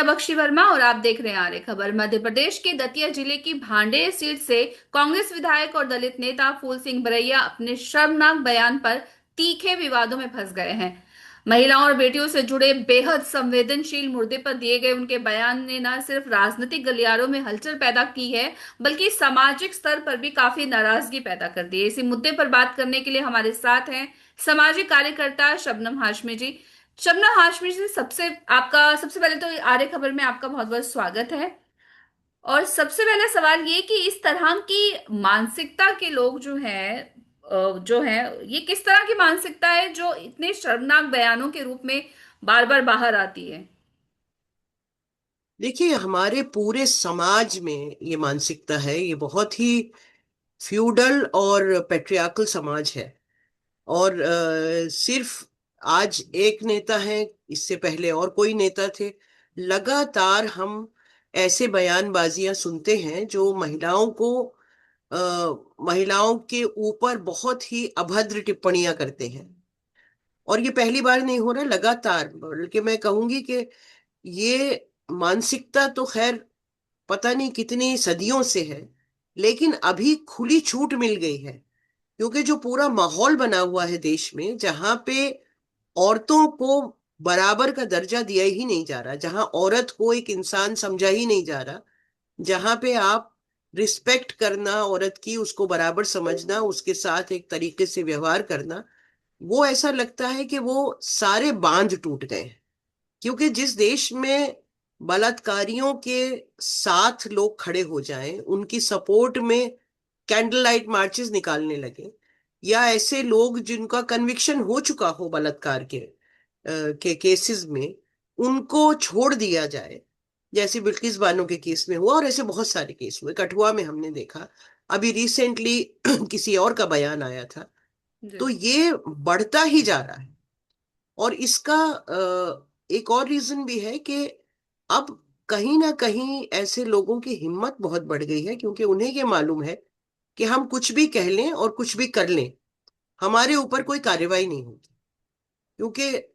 विद्या बख्शी वर्मा और आप देख रहे हैं आर्य खबर। मध्य प्रदेश के दतिया जिले की भांडेर सीट से कांग्रेस विधायक और दलित नेता फूल सिंह बरैया अपने शर्मनाक बयान पर तीखे विवादों में फंस गए हैं। महिलाओं और बेटियों से जुड़े बेहद संवेदनशील मुद्दे पर दिए गए उनके बयान ने न सिर्फ राजनीतिक गलियारों में हलचल पैदा की है, बल्कि सामाजिक स्तर पर भी काफी नाराजगी पैदा कर दी है। इसी मुद्दे पर बात करने के लिए हमारे साथ हैं सामाजिक कार्यकर्ता शबनम हाशमी जी। शबनम हाशमी जी, सबसे पहले तो आर्य खबर में आपका बहुत बहुत स्वागत है। और सबसे पहला सवाल ये कि इस तरह की मानसिकता के लोग जो हैं ये किस तरह की मानसिकता है जो इतने शर्मनाक बयानों के रूप में बार बार बाहर आती है। देखिए, हमारे पूरे समाज में ये मानसिकता है। ये बहुत ही फ्यूडल और पेट्रियार्कल समाज है। और सिर्फ आज एक नेता है, इससे पहले और कोई नेता थे। लगातार हम ऐसे बयानबाजियां सुनते हैं जो महिलाओं के ऊपर बहुत ही अभद्र टिप्पणियां करते हैं। और ये पहली बार नहीं हो रहा, लगातार। बल्कि मैं कहूंगी कि ये मानसिकता तो खैर पता नहीं कितनी सदियों से है, लेकिन अभी खुली छूट मिल गई है। क्योंकि जो पूरा माहौल बना हुआ है देश में, जहां पे औरतों को बराबर का दर्जा दिया ही नहीं जा रहा, जहां औरत को एक इंसान समझा ही नहीं जा रहा, जहां पे आप रिस्पेक्ट करना औरत की, उसको बराबर समझना, उसके साथ एक तरीके से व्यवहार करना, वो ऐसा लगता है कि वो सारे बांध टूट गए हैं। क्योंकि जिस देश में बलात्कारियों के साथ लोग खड़े हो जाएं, उनकी सपोर्ट में कैंडल लाइट मार्चेस निकालने लगे, या ऐसे लोग जिनका कन्विक्शन हो चुका हो बलात्कार के केसेस में, उनको छोड़ दिया जाए, जैसे बिल्किस बानो के केस में हुआ और ऐसे बहुत सारे केस हुए। कठुआ में हमने देखा, अभी रिसेंटली किसी और का बयान आया था। जी। तो ये बढ़ता ही जा रहा है। और इसका एक और रीजन भी है कि अब कहीं ना कहीं ऐसे लोगों की हिम्मत बहुत बढ़ गई है, क्योंकि उन्हें ये मालूम है कि हम कुछ भी कह लें और कुछ भी कर लें, हमारे ऊपर कोई कार्रवाई नहीं होगी। क्योंकि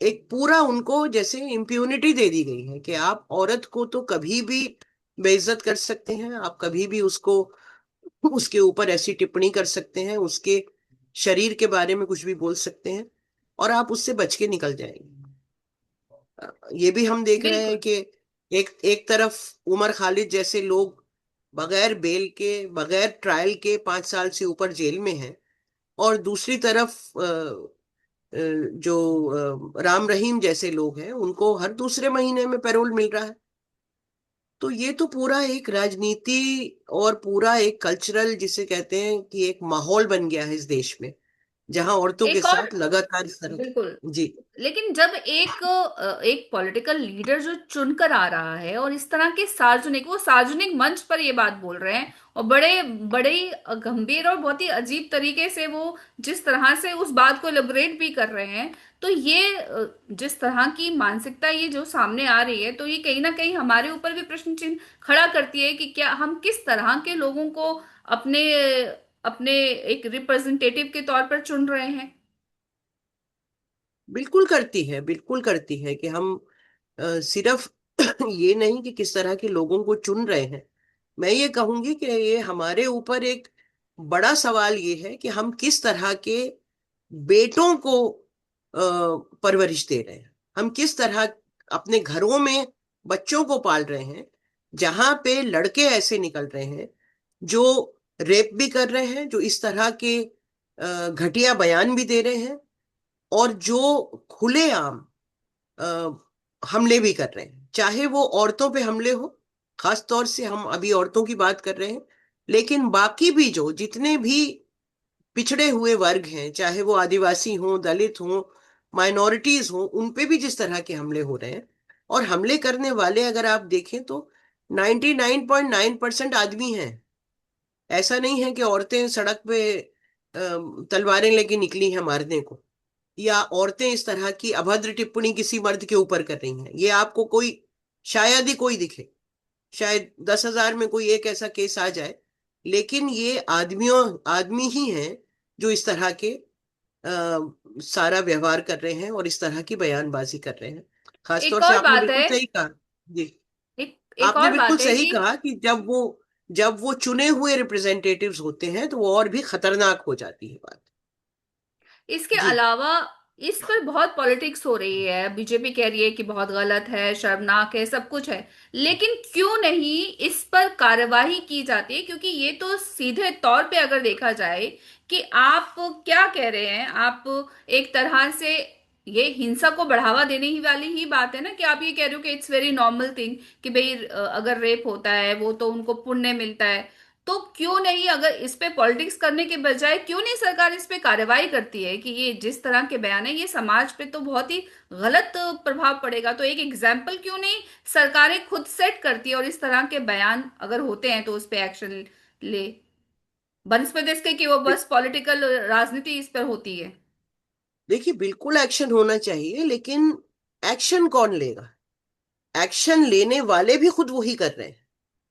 एक पूरा उनको जैसे इम्प्यूनिटी दे दी गई है कि आप औरत को तो कभी भी बेइज्जत कर सकते हैं, आप कभी भी उसको, उसके ऊपर ऐसी टिप्पणी कर सकते हैं, उसके शरीर के बारे में कुछ भी बोल सकते हैं, और आप उससे बच के निकल जाएंगे। ये भी हम देख रहे हैं बिल्कुल। कि एक एक तरफ उमर खालिद जैसे लोग बगैर बेल के, बगैर ट्रायल के 5 साल से ऊपर जेल में हैं। और दूसरी तरफ जो राम रहीम जैसे लोग हैं, उनको हर दूसरे महीने में पैरोल मिल रहा है। तो ये तो पूरा एक राजनीति और पूरा एक कल्चरल, जिसे कहते हैं कि एक माहौल बन गया है इस देश में, जहां औरतों के एक और साथ लगातार इस तरह। बिल्कुल। जी। लेकिन जब एक पॉलिटिकल लीडर जो चुनकर आ रहा है और इस तरह के सार्वजनिक मंच पर ये बात बोल रहे हैं और बड़े बड़े ही गंभीर और बहुत ही अजीब तरीके से वो जिस तरह से उस बात को एलिब्रेट भी कर रहे हैं, तो ये जिस तरह की मानसिकता ये जो सामने आ रही है, तो ये कहीं ना कहीं हमारे ऊपर भी प्रश्न चिन्ह खड़ा करती है कि क्या हम किस तरह के लोगों को अपने अपने एक रिप्रेजेंटेटिव के तौर पर चुन रहे हैं। बिल्कुल करती है, बिल्कुल करती है कि हम सिर्फ ये नहीं कि किस तरह के लोगों को चुन रहे हैं। मैं ये कहूंगी कि ये हमारे ऊपर एक बड़ा सवाल ये है कि हम किस तरह के बेटों को परवरिश दे रहे हैं। हम किस तरह अपने घरों में बच्चों को पाल रहे हैं, जहां पे लड़के ऐसे निकल रहे हैं जो रेप भी कर रहे हैं, जो इस तरह के घटिया बयान भी दे रहे हैं, और जो खुलेआम हमले भी कर रहे हैं, चाहे वो औरतों पे हमले हो। खास तौर से हम अभी औरतों की बात कर रहे हैं, लेकिन बाकी भी जो जितने भी पिछड़े हुए वर्ग हैं, चाहे वो आदिवासी हों, दलित हों, माइनॉरिटीज हों, उन पे भी जिस तरह के हमले हो रहे हैं। और हमले करने वाले अगर आप देखें तो 99.9% आदमी हैं। ऐसा नहीं है कि औरतें सड़क पे तलवारें लेके निकली हैं मारने को, या औरतें इस तरह की अभद्र टिप्पणी किसी मर्द के ऊपर कर रही हैं। ये आपको कोई, शायद ही कोई दिखे, शायद 10,000 में कोई एक ऐसा केस आ जाए। लेकिन ये आदमी ही हैं जो इस तरह के सारा व्यवहार कर रहे हैं और इस तरह की बयानबाजी कर रहे हैं। एक खासतौर से और आपने बात बिल्कुल है। सही कहा। जी। एक एक आपने और बिल्कुल बात है सही कि कहा कि जब वो चुने हुए रिप्रेजेंटेटिव्स होते हैं तो वो और भी खतरनाक हो जाती है बात। इसके जी। अलावा इस पर बहुत पॉलिटिक्स हो रही है। बीजेपी कह रही है कि बहुत गलत है, शर्मनाक है, सब कुछ है। लेकिन क्यों नहीं इस पर कार्यवाही की जाती है? क्योंकि ये तो सीधे तौर पे अगर देखा जाए कि आप क्या कह रहे हैं, आप एक तरह से ये हिंसा को बढ़ावा देने ही वाली ही बात है ना, कि आप ये कह रहे हो कि इट्स वेरी नॉर्मल थिंग कि भाई अगर रेप होता है वो तो उनको पुण्य मिलता है। तो क्यों नहीं, अगर इस पे पॉलिटिक्स करने के बजाय क्यों नहीं सरकार इस पे कार्रवाई करती है कि ये जिस तरह के बयान है ये समाज पे तो बहुत ही गलत प्रभाव पड़ेगा। तो एक एग्जाम्पल क्यों नहीं सरकारें खुद सेट करती है और इस तरह के बयान अगर होते हैं तो उस पे एक्शन ले, बनस्पत इसके कि वो दे- बस पॉलिटिकल राजनीति इस पर होती है। देखिए, बिल्कुल एक्शन होना चाहिए, लेकिन एक्शन कौन लेगा? एक्शन लेने वाले भी खुद वही कर रहे हैं।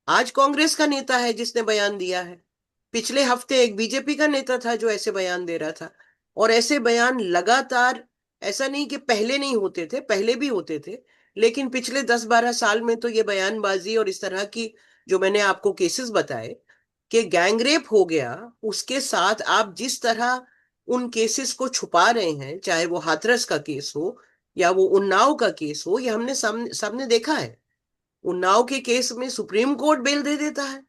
आज कांग्रेस का नेता है जिसने बयान दिया है। पिछले हफ्ते एक बीजेपी का नेता था जो ऐसे बयान दे रहा था। और ऐसे बयान लगातार, ऐसा नहीं कि पहले नहीं होते थे, पहले भी होते थे, लेकिन पिछले 10-12 साल में तो ये बयानबाजी और इस तरह की, जो मैंने आपको केसेस बताए कि गैंगरेप हो गया, उसके साथ आप जिस तरह उन केसेस को छुपा रहे हैं, चाहे वो हाथरस का केस हो या वो उन्नाव का केस हो, ये हमने सामने सामने देखा है। उन्नाव के केस में सुप्रीम कोर्ट बेल दे देता है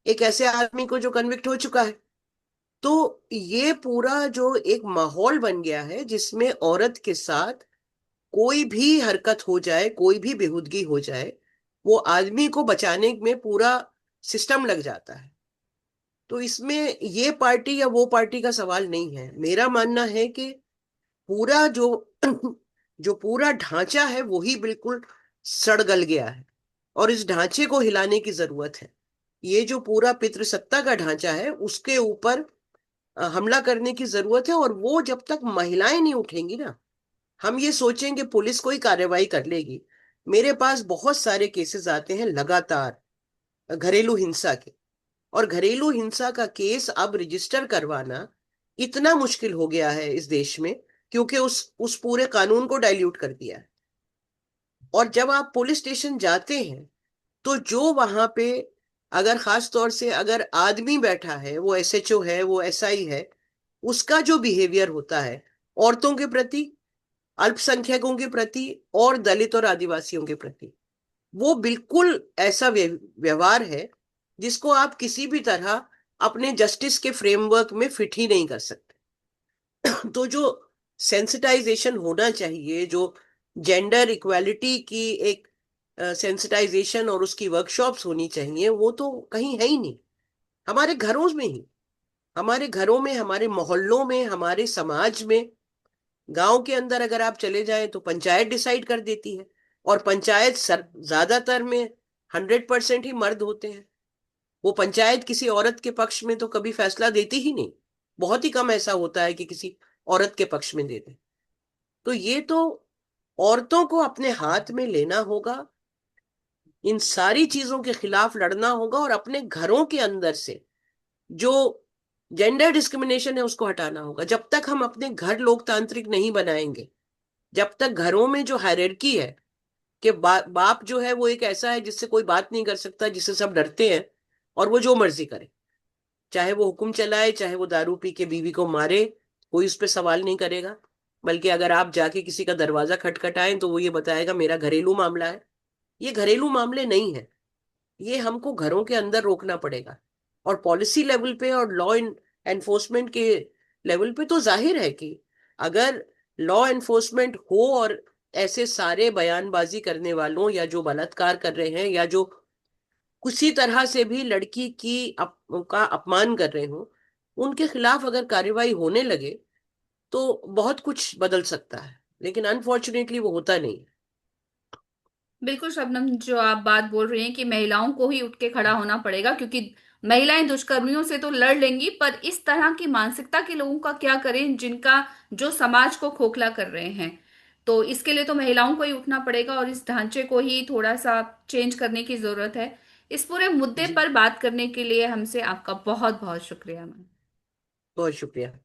एक ऐसे आदमी को जो कन्विक्ट हो चुका है। तो ये पूरा जो एक माहौल बन गया है जिसमें औरत के साथ कोई भी हरकत हो जाए, कोई भी बेहूदगी हो जाए, वो आदमी को बचाने में पूरा सिस्टम लग जाता है। तो इसमें ये पार्टी या वो पार्टी का सवाल नहीं है। मेरा मानना है कि पूरा जो जो पूरा ढांचा है वही बिल्कुल सड़ गल गया है, और इस ढांचे को हिलाने की जरूरत है। ये जो पूरा पितृसत्ता का ढांचा है उसके ऊपर हमला करने की जरूरत है। और वो जब तक महिलाएं नहीं उठेंगी ना, हम ये सोचेंगे पुलिस कोई कार्रवाई कर लेगी। मेरे पास बहुत सारे केसेस आते हैं लगातार घरेलू हिंसा के, और घरेलू हिंसा का केस अब रजिस्टर करवाना इतना मुश्किल हो गया है इस देश में, क्योंकि उस पूरे कानून को डाइल्यूट कर दिया है। और जब आप पुलिस स्टेशन जाते हैं तो जो वहां पे, अगर खास तौर से अगर आदमी बैठा है, वो एसएचओ है, वो एसआई है, उसका जो बिहेवियर होता है औरतों के प्रति, अल्पसंख्यकों के प्रति और दलित और आदिवासियों के प्रति, वो बिल्कुल ऐसा व्यवहार है जिसको आप किसी भी तरह अपने जस्टिस के फ्रेमवर्क में फिट ही नहीं कर सकते। तो जो सेंसिटाइजेशन होना चाहिए, जो जेंडर इक्वालिटी की एक सेंसिटाइजेशन और उसकी वर्कशॉप्स होनी चाहिए, वो तो कहीं है ही नहीं। हमारे घरों में ही, हमारे घरों में, हमारे मोहल्लों में, हमारे समाज में, गांव के अंदर अगर आप चले जाएं तो पंचायत डिसाइड कर देती है। और पंचायत सर ज्यादातर में 100% ही मर्द होते हैं। वो पंचायत किसी औरत के पक्ष में तो कभी फैसला देती ही नहीं। बहुत ही कम ऐसा होता है कि किसी औरत के पक्ष में दे दे। तो ये तो औरतों को अपने हाथ में लेना होगा, इन सारी चीजों के खिलाफ लड़ना होगा, और अपने घरों के अंदर से जो जेंडर डिस्क्रिमिनेशन है उसको हटाना होगा। जब तक हम अपने घर लोकतांत्रिक नहीं बनाएंगे, जब तक घरों में जो हायरार्की है कि बाप जो है वो एक ऐसा है जिससे कोई बात नहीं कर सकता, जिससे सब डरते हैं, और वो जो मर्जी करे, चाहे वो हुक्म चलाए, चाहे वो दारू पी के बीवी को मारे, कोई उस पर सवाल नहीं करेगा। बल्कि अगर आप जाके किसी का दरवाजा खटखटाएं तो वो ये बताएगा मेरा घरेलू मामला है। ये घरेलू मामले नहीं है, ये हमको घरों के अंदर रोकना पड़ेगा। और पॉलिसी लेवल पे और लॉ एनफोर्समेंट के लेवल पे तो जाहिर है कि अगर लॉ एनफोर्समेंट हो और ऐसे सारे बयानबाजी करने वालों, या जो बलात्कार कर रहे हैं, या जो किसी तरह से भी लड़की की का अपमान कर रहे हो, उनके खिलाफ अगर कार्रवाई होने लगे तो बहुत कुछ बदल सकता है। लेकिन अनफॉर्चुनेटली वो होता नहीं है। बिल्कुल शबनम, जो आप बात बोल रही हैं कि महिलाओं को ही उठ के खड़ा होना पड़ेगा, क्योंकि महिलाएं दुष्कर्मियों से तो लड़ लेंगी, पर इस तरह की मानसिकता के लोगों का क्या करें जिनका जो समाज को खोखला कर रहे हैं। तो इसके लिए तो महिलाओं को ही उठना पड़ेगा और इस ढांचे को ही थोड़ा सा चेंज करने की जरूरत है। इस पूरे मुद्दे जी। पर बात करने के लिए हमसे आपका बहुत बहुत शुक्रिया मैम। बहुत शुक्रिया।